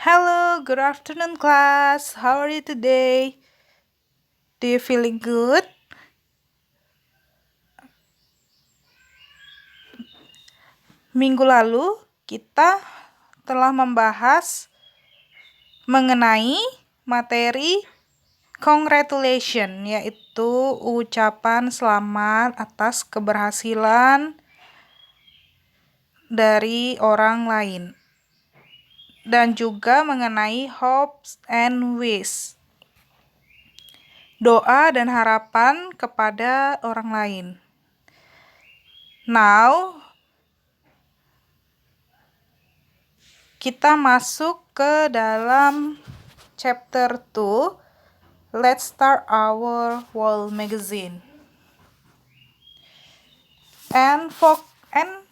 Hello, good afternoon, class. How are you today? Do you feeling good? Minggu lalu kita telah membahas mengenai materi congratulation, yaitu ucapan selamat atas keberhasilan dari orang lain, dan juga mengenai hopes and wish, doa dan harapan kepada orang lain. Now, kita masuk ke dalam chapter 2. Let's start our wall magazine. And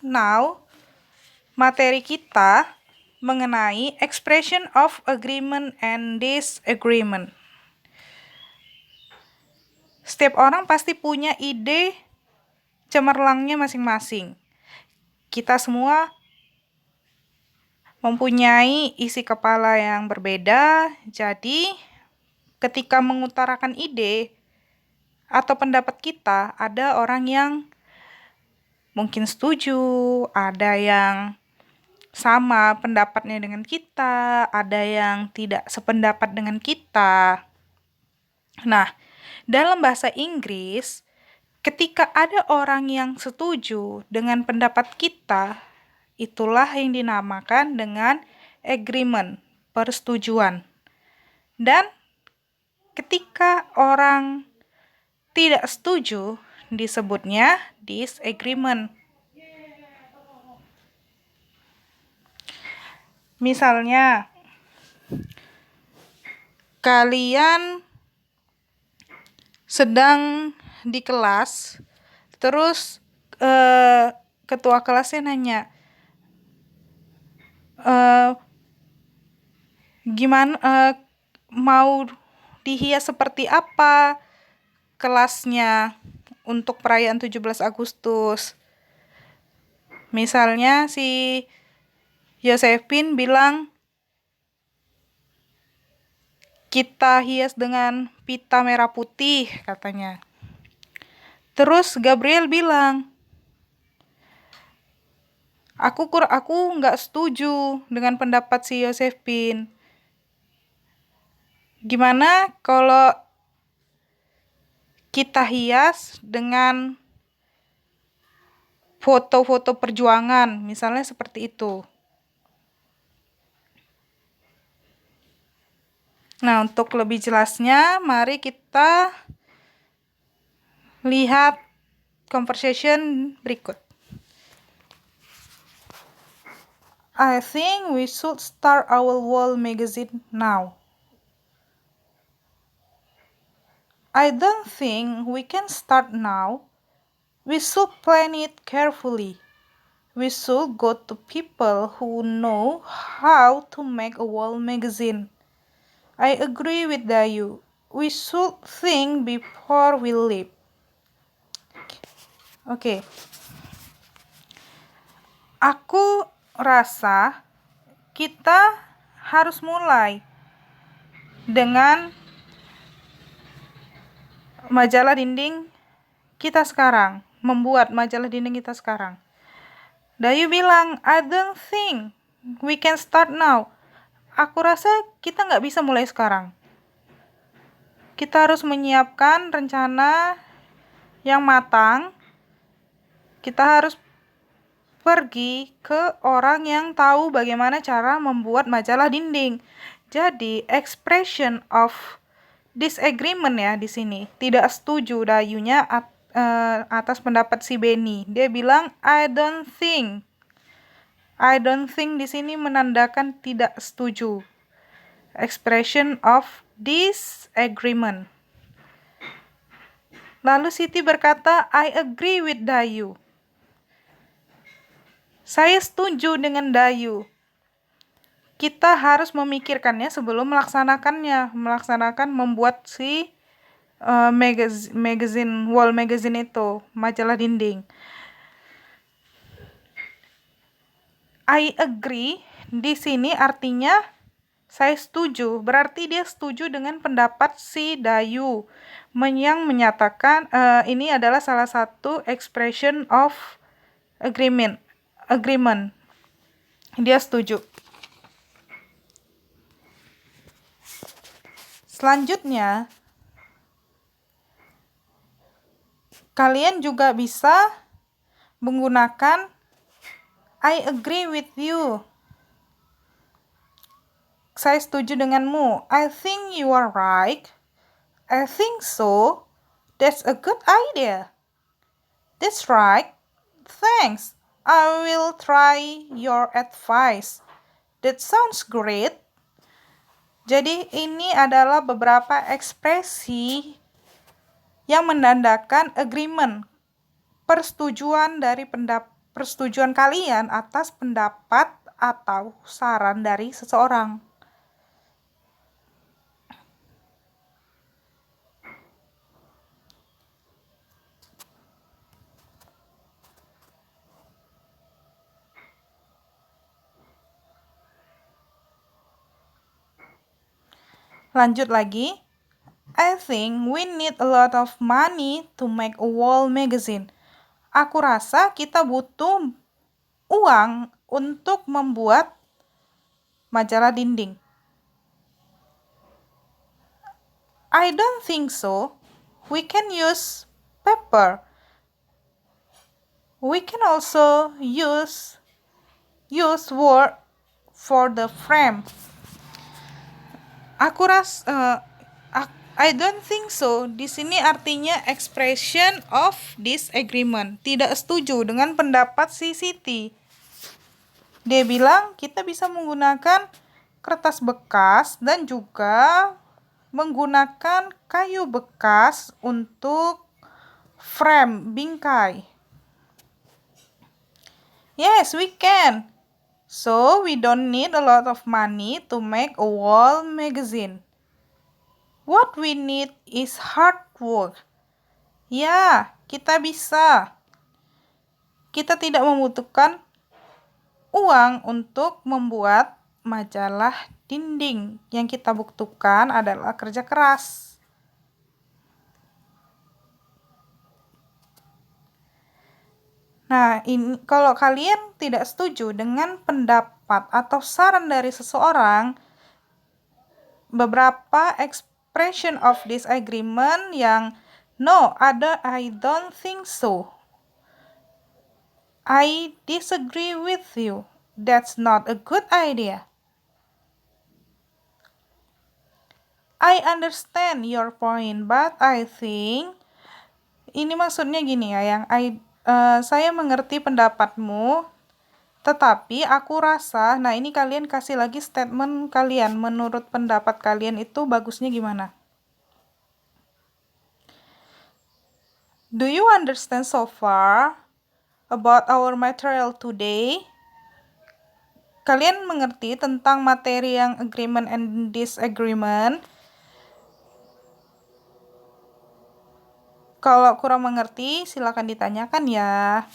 now, materi kita mengenai expression of agreement and disagreement. Setiap orang pasti punya ide cemerlangnya masing-masing. Kita semua mempunyai isi kepala yang berbeda, jadi ketika mengutarakan ide atau pendapat kita, ada orang yang mungkin setuju, ada yang sama pendapatnya dengan kita, ada yang tidak sependapat dengan kita. Nah, dalam bahasa Inggris, ketika ada orang yang setuju dengan pendapat kita, itulah yang dinamakan dengan agreement, persetujuan. Dan ketika orang tidak setuju, disebutnya disagreement. Misalnya, kalian sedang di kelas, terus ketua kelasnya nanya, gimana mau dihias seperti apa kelasnya untuk perayaan 17 Agustus. Misalnya si Josephine bilang, kita hias dengan pita merah putih, katanya. Terus Gabriel bilang, aku nggak setuju dengan pendapat si Josephine. Gimana kalau kita hias dengan foto-foto perjuangan, misalnya seperti itu. Nah, untuk lebih jelasnya, mari kita lihat conversation berikut. I think we should start our wall magazine now. I don't think we can start now. We should plan it carefully. We should go to people who know how to make a wall magazine. I agree with Dayu. We should think before we leave. Oke. Aku rasa kita harus mulai dengan majalah dinding kita sekarang. Membuat majalah dinding kita sekarang. Dayu bilang, I don't think we can start now. Aku rasa kita nggak bisa mulai sekarang. Kita harus menyiapkan rencana yang matang. Kita harus pergi ke orang yang tahu bagaimana cara membuat majalah dinding. Jadi, expression of disagreement ya di sini. Tidak setuju Dayunya atas pendapat si Benny. Dia bilang, I don't think. I don't think di sini menandakan tidak setuju. Expression of disagreement. Lalu Siti berkata, I agree with Dayu. Saya setuju dengan Dayu. Kita harus memikirkannya sebelum melaksanakan membuat si magazine, wall magazine itu, majalah dinding. I agree di sini artinya Saya setuju, berarti dia setuju dengan pendapat si Dayu yang menyatakan ini adalah salah satu expression of agreement. Dia setuju. Selanjutnya, kalian juga bisa menggunakan I agree with you. Saya setuju denganmu. I think you are right. I think so. That's a good idea. That's right. Thanks. I will try your advice. That sounds great. Jadi ini adalah beberapa ekspresi yang menandakan agreement, persetujuan kalian atas pendapat atau saran dari seseorang. Lanjut lagi. I think we need a lot of money to make a wall magazine. Aku rasa kita butuh uang untuk membuat majalah dinding. I don't think so. We can use paper. We can also use wood for the frame. I don't think so. Di sini artinya expression of disagreement. Tidak setuju dengan pendapat si Siti. Dia bilang kita bisa menggunakan kertas bekas dan juga menggunakan kayu bekas untuk frame, bingkai. Yes, we can. So, we don't need a lot of money to make a wall magazine. What we need is hard work. Ya, kita bisa. Kita tidak membutuhkan uang untuk membuat majalah dinding. Yang kita butuhkan adalah kerja keras. Nah, ini kalau kalian tidak setuju dengan pendapat atau saran dari seseorang, beberapa expression of disagreement yang no, ada I don't think so. I disagree with you. That's not a good idea. I understand your point, but I think ini maksudnya gini ya, yang saya mengerti pendapatmu, tetapi aku rasa, nah ini kalian kasih lagi statement kalian, menurut pendapat kalian itu bagusnya gimana? Do you understand so far about our material today? Kalian mengerti tentang materi yang agreement and disagreement? Kalau kurang mengerti, silakan ditanyakan ya.